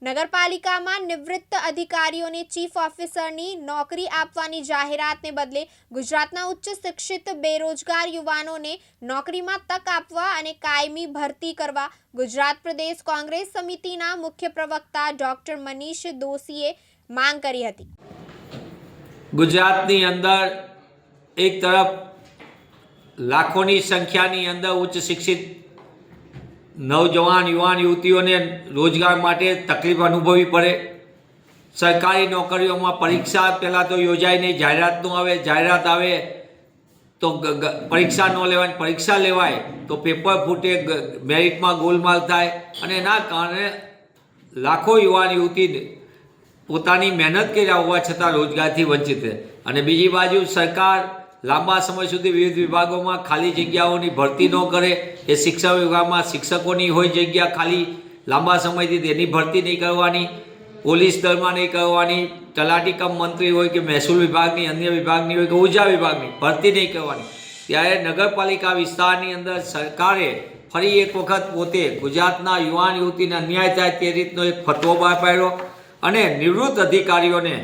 નગરપાલિકામાં નિવૃત્ત અધિકારીઓને ચીફ ઓફિસરની નોકરી આપવાની જાહેરાતને બદલે ગુજરાતના ઉચ્ચ શિક્ષિત બેરોજગાર યુવાનોને નોકરીમાં તક આપવા અને કાયમી ભરતી કરવા ગુજરાત પ્રદેશ કોંગ્રેસ સમિતિના મુખ્ય પ્રવક્તા ડોક્ટર મનીષ દોશીએ માંગ કરી હતી। ગુજરાતની અંદર એક તરફ લાખોની સંખ્યાની અંદર ઉચ્ચ શિક્ષિત નવજવાન યુવાન યુવતીઓને રોજગાર માટે તકલીફ અનુભવવી પડે। સરકારી નોકરીઓમાં પરીક્ષા પહેલાં તો યોજાય નહીં, જાહેરાત આવે તો પરીક્ષા ન લેવાય, પરીક્ષા લેવાય તો પેપર ફૂટે, મેરિટમાં ગોલમાલ થાય અને એના કારણે લાખો યુવાન યુવતી પોતાની મહેનત કર્યા હોવા છતાં રોજગારથી વંચિત રહે। અને બીજી બાજુ સરકાર લાંબા સમય સુધી વિવિધ વિભાગોમાં ખાલી જગ્યાઓની ભરતી ન કરે। એ શિક્ષણ વિભાગમાં શિક્ષકોની હોય જગ્યા ખાલી લાંબા સમયથી તેની ભરતી નહીં કરવાની, પોલીસ દળમાં નહીં કરવાની, તલાટી કમ મંત્રી હોય કે મહેસૂલ વિભાગની, અન્ય વિભાગની હોય કે ઉર્જા વિભાગની ભરતી નહીં કરવાની। ત્યારે નગરપાલિકા વિસ્તારની અંદર સરકારે ફરી એક વખત પોતે ગુજરાતના યુવાન યુવતીને અન્યાય થાય તે રીતનો એક ફતવો બહાર પાડ્યો અને નિવૃત્ત અધિકારીઓને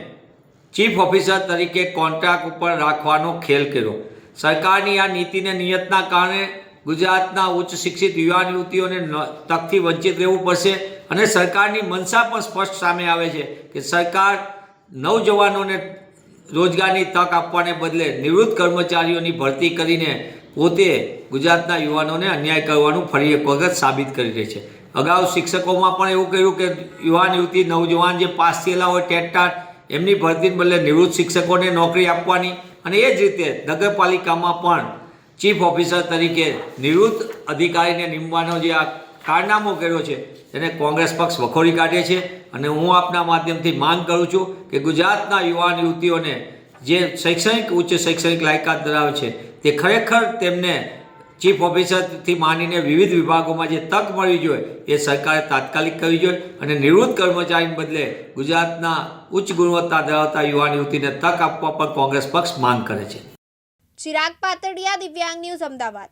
ચીફ ઓફિસર તરીકે કોન્ટ્રાક્ટ ઉપર રાખવાનો ખેલ કર્યો। સરકારની આ નીતિને નિયતના કારણે ગુજરાતના ઉચ્ચ શિક્ષિત યુવાન યુવતીઓને તકથી વંચિત રહેવું પડશે અને સરકારની મનસા પણ સ્પષ્ટ સામે આવે છે કે સરકાર નવજવાનોને રોજગારની તક આપવાને બદલે નિવૃત્ત કર્મચારીઓની ભરતી કરીને પોતે ગુજરાતના યુવાનોને અન્યાય કરવાનું ફરી એક વખત સાબિત કરી રહી છે। અગાઉ શિક્ષકોમાં પણ એવું કહ્યું કે યુવાન યુવતી નવજવાન જે પાસ થયેલા હોય ટેટ એમની ભરતીને બદલે નિવૃત્ત શિક્ષકોને નોકરી આપવાની અને એ જ રીતે નગરપાલિકામાં પણ ચીફ ઓફિસર તરીકે નિવૃત્ત અધિકારીને નિમવાનો જે આ કારનામો કર્યો છે તેને કોંગ્રેસ પક્ષ વખોડી કાઢે છે। અને હું આપના માધ્યમથી માંગ કરું છું કે ગુજરાતના યુવાન યુવતીઓને જે ઉચ્ચ શૈક્ષણિક લાયકાત ધરાવે છે તે ખરેખર તેમને ચીફ ઓફિસરથી માંડીને વિવિધ વિભાગોમાં જે તક મળવી જોઈએ એ સરકારે તાત્કાલિક કરવી જોઈએ અને નિવૃત્ત કર્મચારીને બદલે ગુજરાતના ઉચ્ચ ગુણવત્તા ધરાવતા યુવાન યુવતીને તક આપવા પર કોંગ્રેસ પક્ષ માંગ કરે છે। ચિરાગ પાતળિયા, દિવ્યાંગ ન્યૂઝ, અમદાવાદ।